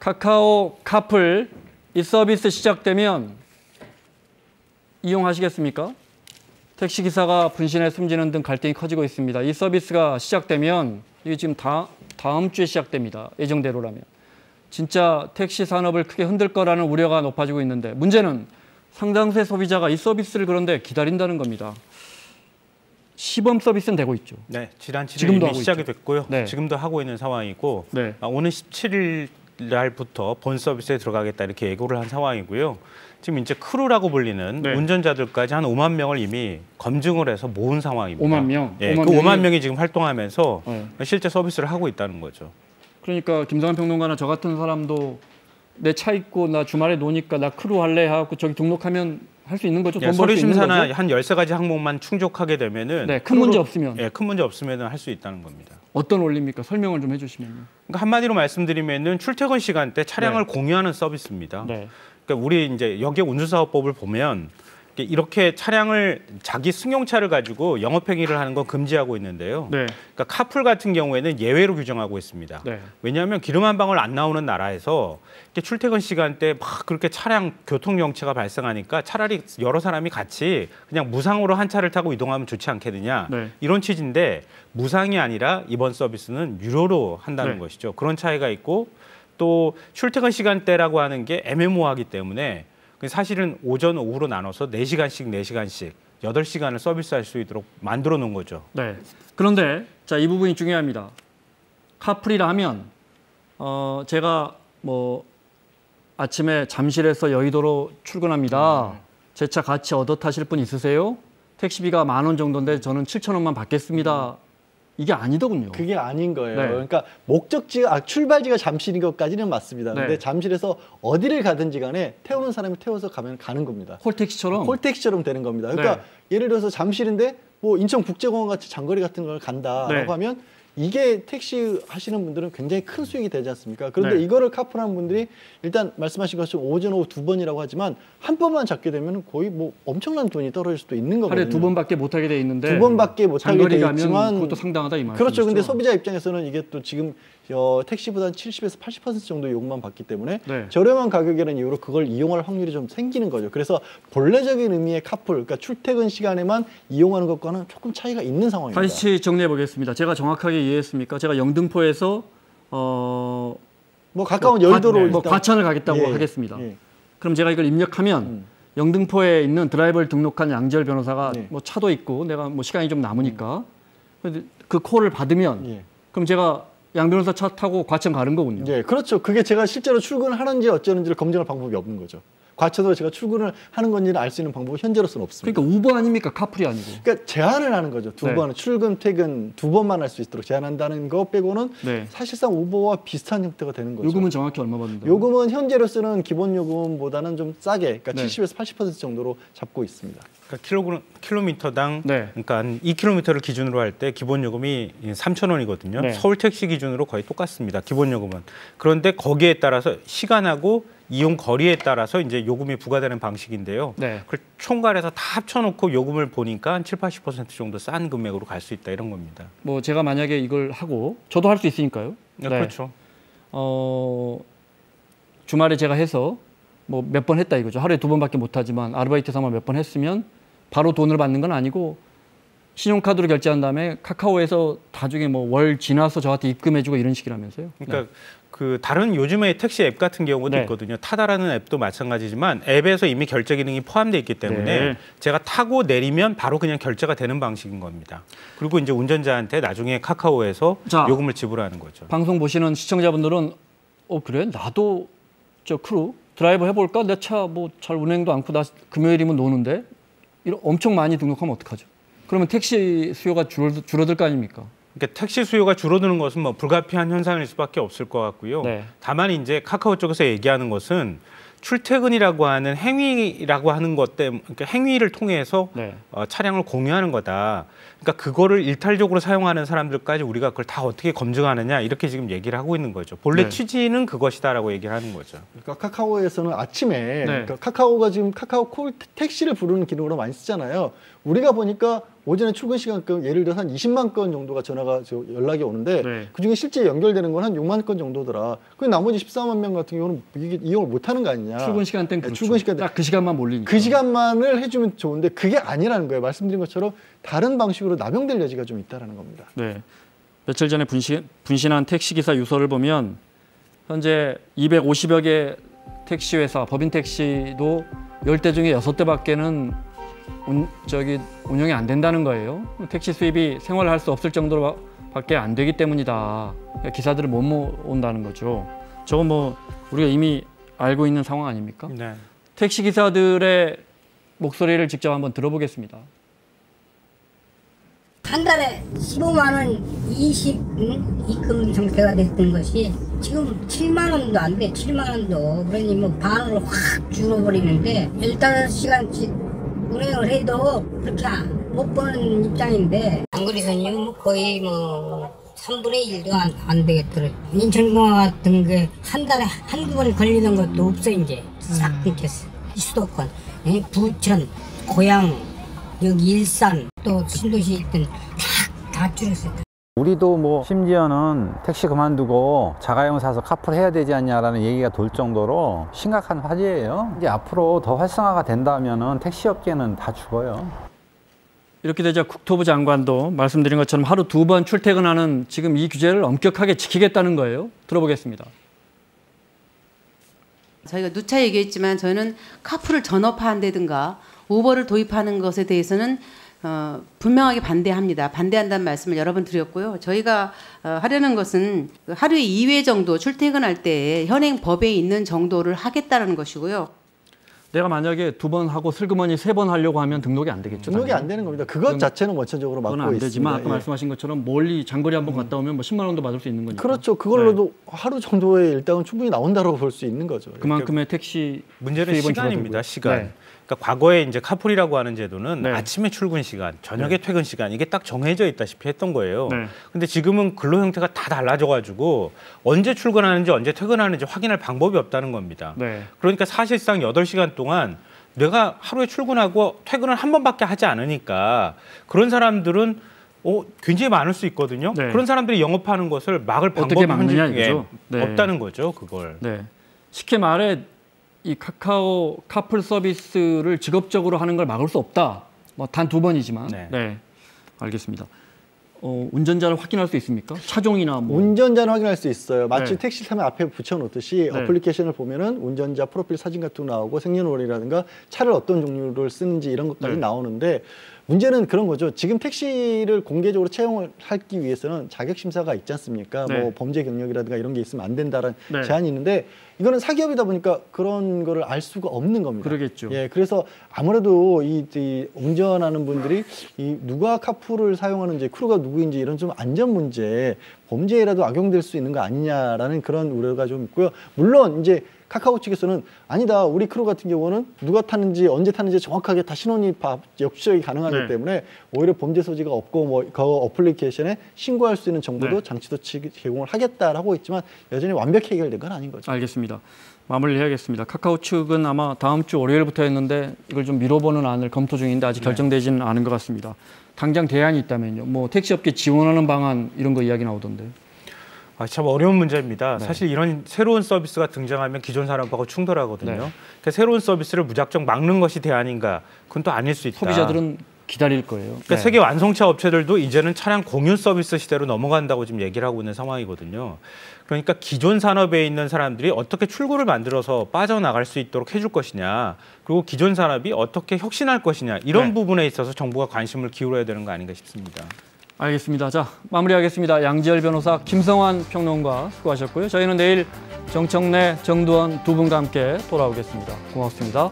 카카오 카풀 이 서비스 시작되면 이용하시겠습니까? 택시기사가 분신해 숨지는 등 갈등이 커지고 있습니다. 이 서비스가 시작되면 이게 지금 다음 주에 시작됩니다. 예정대로라면. 진짜 택시 산업을 크게 흔들 거라는 우려가 높아지고 있는데 문제는 상당수의 소비자가 이 서비스를 그런데 기다린다는 겁니다. 시범 서비스는 되고 있죠. 네, 지난 7일 이미 시작이 됐고요. 네. 지금도 하고 있는 상황이고 네. 오늘 17일 날부터 본 서비스에 들어가겠다 이렇게 예고를 한 상황이고요. 지금 이제 크루라고 불리는 네. 운전자들까지 한 5만 명을 이미 검증을 해서 모은 상황입니다. 5만 명? 예, 그 5만 명이 지금 활동하면서 네. 실제 서비스를 하고 있다는 거죠. 그러니까 김성환 평론가나 저 같은 사람도 내 차 있고 나 주말에 노니까 나 크루 할래 하고 저기 등록하면 할 수 있는 거죠? 예, 서류 심사나 한 13가지 항목만 충족하게 되면은 네, 큰 문제 없으면. 예, 큰 문제 없으면은 할 수 있다는 겁니다. 어떤 원리입니까? 설명을 좀 해주시면요. 그러니까 한마디로 말씀드리면은 출퇴근 시간대 차량을 공유하는 서비스입니다. 네. 그러니까 우리 이제 여객 운수사업법을 보면 이렇게 차량을 자기 승용차를 가지고 영업행위를 하는 건 금지하고 있는데요. 네. 그러니까 카풀 같은 경우에는 예외로 규정하고 있습니다. 네. 왜냐하면 기름 한 방울 안 나오는 나라에서 출퇴근 시간대 막 그렇게 차량 교통 정체가 발생하니까 차라리 여러 사람이 같이 그냥 무상으로 한 차를 타고 이동하면 좋지 않겠느냐. 네. 이런 취지인데 무상이 아니라 이번 서비스는 유료로 한다는 네. 것이죠. 그런 차이가 있고 또 출퇴근 시간대라고 하는 게 애매모호하기 때문에 사실은 오전, 오후로 나눠서 4시간씩 8시간을 서비스할 수 있도록 만들어 놓은 거죠. 네. 그런데 자, 이 부분이 중요합니다. 카풀이라 하면 제가 뭐 아침에 잠실에서 여의도로 출근합니다. 제 차 같이 얻어 타실 분 있으세요? 택시비가 10,000원 정도인데 저는 7,000원만 받겠습니다. 이게 아니더군요. 그게 아닌 거예요. 네. 그러니까 목적지가 출발지가 잠실인 것까지는 맞습니다. 근데 네. 잠실에서 어디를 가든지 간에 태우는 사람이 태워서 가면 가는 겁니다. 콜택시처럼? 콜택시처럼 되는 겁니다. 그러니까 네. 예를 들어서 잠실인데 뭐 인천국제공항 같이 장거리 같은 걸 간다라고 네. 하면 이게 택시 하시는 분들은 굉장히 큰 수익이 되지 않습니까? 그런데 네. 이거를 카풀하는 분들이 일단 말씀하신 것처럼 오전, 오후 2번이라고 하지만 한 번만 잡게 되면 거의 뭐 엄청난 돈이 떨어질 수도 있는 거거든요. 하루에 2번밖에 못 하게 돼 있는데 2번밖에 못 하게 장거리 돼 가면 있지만 그것도 상당하다 이 말이죠. 그렇죠. 근데 소비자 입장에서는 이게 또 지금 택시보다 70에서 80% 정도 요금만 받기 때문에 네. 저렴한 가격이라는 이유로 그걸 이용할 확률이 좀 생기는 거죠. 그래서 본래적인 의미의 카풀, 그러니까 출퇴근 시간에만 이용하는 것과는 조금 차이가 있는 상황입니다. 다시 정리해 보겠습니다. 제가 정확하게 이해했습니까? 제가 영등포에서 뭐 가까운 여의도로 뭐 과천을 가겠다고 예, 하겠습니다. 예. 그럼 제가 이걸 입력하면 영등포에 있는 드라이버를 등록한 양지열 변호사가 예. 뭐 차도 있고 내가 뭐 시간이 좀 남으니까 그 콜을 받으면 예. 그럼 제가 양 변호사 차 타고 과천 가는 거군요. 네, 그렇죠. 그게 제가 실제로 출근하는지 어쩌는지를 검증할 방법이 없는 거죠. 과천으로 제가 출근을 하는 건지를 알 수 있는 방법은 현재로서는 없습니다. 그러니까 우버 아닙니까? 카풀이 아니고. 그러니까 제한을 하는 거죠. 두 네. 번은 출근, 퇴근 2번만 할 수 있도록 제한한다는 거 빼고는 네. 사실상 우버와 비슷한 형태가 되는 거죠. 요금은 정확히 얼마 받는다고? 요금은 현재로서는 기본 요금보다는 좀 싸게, 그러니까 네. 70에서 80% 정도로 잡고 있습니다. 그러니까 킬로미터당 네. 그러니까 한 2km를 기준으로 할 때 기본 요금이 3,000원이거든요. 네. 서울 택시 기준으로 거의 똑같습니다. 기본 요금은. 그런데 거기에 따라서 시간하고 이용 거리에 따라서 이제 요금이 부과되는 방식인데요. 네. 그걸 총괄해서 다 합쳐놓고 요금을 보니까 한 70~80% 정도 싼 금액으로 갈 수 있다 이런 겁니다. 뭐 제가 만약에 이걸 하고 저도 할 수 있으니까요. 네. 그렇죠. 주말에 제가 해서 뭐 몇 번 했다 이거죠. 하루에 2번밖에 못 하지만 아르바이트 삼아 몇 번 했으면 바로 돈을 받는 건 아니고 신용카드로 결제한 다음에 카카오에서 나중에 뭐 월 지나서 저한테 입금해주고 이런 식이라면서요. 그러니까 네. 그 다른 요즘에 택시 앱 같은 경우도 네. 있거든요. 타다라는 앱도 마찬가지지만 앱에서 이미 결제 기능이 포함되어 있기 때문에 네. 제가 타고 내리면 바로 그냥 결제가 되는 방식인 겁니다. 그리고 이제 운전자한테 나중에 카카오에서 자, 요금을 지불하는 거죠. 방송 보시는 시청자분들은 그래? 나도 저 크루 드라이버 해볼까? 내 차 뭐 잘 운행도 않고 나 금요일이면 노는데 이런 엄청 많이 등록하면 어떡하죠? 그러면 택시 수요가 줄어들 거 아닙니까? 그러니까 택시 수요가 줄어드는 것은 뭐 불가피한 현상일 수밖에 없을 것 같고요. 네. 다만 이제 카카오 쪽에서 얘기하는 것은 출퇴근이라고 하는 행위라고 하는 것 때문에 그러니까 행위를 통해서 네. 차량을 공유하는 거다. 그러니까 그거를 일탈적으로 사용하는 사람들까지 우리가 그걸 다 어떻게 검증하느냐 이렇게 지금 얘기를 하고 있는 거죠. 본래 네. 취지는 그것이다라고 얘기를 하는 거죠. 그러니까 카카오에서는 아침에 네. 그러니까 카카오가 지금 카카오 콜 택시를 부르는 기능으로 많이 쓰잖아요. 우리가 보니까 오전에 출근 시간급 예를 들어서 한 20만 건 정도가 전화가 연락이 오는데 네. 그중에 실제 연결되는 건 한 6만 건 정도더라. 그 나머지 14만 명 같은 경우는 이게 이용을 못 하는 거 아니냐. 출근 시간대는 그렇죠. 출근 시간대. 딱 그 시간만 몰리니까. 그 시간만을 해주면 좋은데 그게 아니라는 거예요. 말씀드린 것처럼 다른 방식으로 남용될 여지가 좀 있다는 겁니다. 네. 며칠 전에 분신한 택시기사 유서를 보면 현재 250여 개 택시회사, 법인 택시도 10대 중에 6대밖에는 운영이 안 된다는 거예요. 택시 수입이 생활할 수 없을 정도로밖에 안 되기 때문이다. 기사들을 못 모은다는 거죠. 저건 뭐 우리가 이미 알고 있는 상황 아닙니까? 네. 택시 기사들의 목소리를 직접 한번 들어보겠습니다. 한 달에 15만 원 20 입금 형태가 됐던 것이 지금 7만 원도 안 돼. 7만 원도 그러니 뭐 반으로 확 줄어버리는데 15시간씩 운행을 해도 그렇게 못 버는 입장인데 장거리선이요 뭐 거의 뭐 3분의 1도 안 되겠더라고요. 인천공항 같은 게 한 달에 한두 번 걸리는 것도 없어. 이제 싹 끊겼어. 수도권, 부천, 고양, 여기 일산 또 신도시 있던 다 줄였어요. 우리도 뭐 심지어는 택시 그만두고 자가용 사서 카풀 해야 되지 않냐라는 얘기가 돌 정도로 심각한 화제예요. 이제 앞으로 더 활성화가 된다면은 택시 업계는 다 죽어요. 이렇게 되자 국토부 장관도 말씀드린 것처럼 하루 2번 출퇴근하는 지금 이 규제를 엄격하게 지키겠다는 거예요. 들어보겠습니다. 저희가 누차 얘기했지만 저희는 카풀을 전업화한다든가 우버를 도입하는 것에 대해서는 분명하게 반대합니다. 반대한다는 말씀을 여러 번 드렸고요. 저희가 하려는 것은 하루에 2회 정도 출퇴근할 때 현행 법에 있는 정도를 하겠다는 것이고요. 내가 만약에 2번 하고 슬그머니 3번 하려고 하면 등록이 안 되겠죠. 등록이 안 되는 겁니다. 그것 자체는 원천적으로 막고 안 있습니다. 되지만 아까 예. 말씀하신 것처럼 멀리 장거리 한번 갔다 오면 뭐 10만 원도 받을 수 있는 거니까. 그렇죠. 그걸로도 하루 정도의 일당은 충분히 나온다고 볼 수 있는 거죠. 그만큼의 택시 문제는 수입은 시간입니다. 줄어들고요. 시간. 네. 그러니까 과거에 이제 카풀이라고 하는 제도는 네. 아침에 출근 시간, 저녁에 퇴근 시간 이게 딱 정해져 있다시피 했던 거예요. 네. 근데 지금은 근로 형태가 다 달라져가지고 언제 출근하는지 언제 퇴근하는지 확인할 방법이 없다는 겁니다. 네. 그러니까 사실상 8시간 동안 내가 하루에 출근하고 퇴근을 한 번밖에 하지 않으니까 그런 사람들은 굉장히 많을 수 있거든요. 네. 그런 사람들이 영업하는 것을 막을 어떻게 방법이 막느냐 현재 이거죠. 네. 없다는 거죠. 그걸. 네. 쉽게 말해 이 카카오 카풀 서비스를 직업적으로 하는 걸 막을 수 없다. 뭐 단 2번이지만. 네. 네. 알겠습니다. 운전자를 확인할 수 있습니까? 차종이나 뭐. 운전자는 확인할 수 있어요. 마치 네. 택시 타면 앞에 붙여놓듯이 네. 어플리케이션을 보면은 운전자 프로필 사진 같은 거 나오고 생년월일이라든가 차를 어떤 종류를 쓰는지 이런 것까지 네. 나오는데 문제는 그런 거죠. 지금 택시를 공개적으로 채용을 하기 위해서는 자격 심사가 있지 않습니까? 네. 뭐 범죄 경력이라든가 이런 게 있으면 안 된다는 네. 제한이 있는데 이거는 사기업이다 보니까 그런 거를 알 수가 없는 겁니다. 그러겠죠. 예, 그래서 아무래도 이 운전하는 분들이 이 누가 카풀을 사용하는지 크루가 누구인지 이런 좀 안전 문제, 범죄에라도 악용될 수 있는 거 아니냐라는 그런 우려가 좀 있고요. 물론 이제 카카오 측에서는 아니다. 우리 크루 같은 경우는 누가 탔는지 언제 탔는지 정확하게 다 신원이 역추적이 가능하기 네. 때문에 오히려 범죄 소지가 없고 뭐 그 어플리케이션에 신고할 수 있는 정보도 네. 장치도 제공을 하겠다라고 있지만 여전히 완벽히 해결된 건 아닌 거죠. 알겠습니다. 마무리해야겠습니다. 카카오 측은 아마 다음 주 월요일부터 했는데 이걸 좀 미뤄보는 안을 검토 중인데 아직 결정되지는 않은 것 같습니다. 당장 대안이 있다면요. 뭐 택시업계 지원하는 방안 이런 거 이야기 나오던데. 참 어려운 문제입니다. 네. 사실 이런 새로운 서비스가 등장하면 기존 산업하고 충돌하거든요. 네. 그러니까 새로운 서비스를 무작정 막는 것이 대안인가? 그건 또 아닐 수 있다. 소비자들은 기다릴 거예요. 그러니까 세계 완성차 업체들도 이제는 차량 공유 서비스 시대로 넘어간다고 지금 얘기를 하고 있는 상황이거든요. 그러니까 기존 산업에 있는 사람들이 어떻게 출구를 만들어서 빠져나갈 수 있도록 해줄 것이냐, 그리고 기존 산업이 어떻게 혁신할 것이냐 이런 네. 부분에 있어서 정부가 관심을 기울여야 되는 거 아닌가 싶습니다. 알겠습니다. 자, 마무리하겠습니다. 양지열 변호사, 김성환 평론가 수고하셨고요. 저희는 내일 정청래, 정두원 두 분과 함께 돌아오겠습니다. 고맙습니다.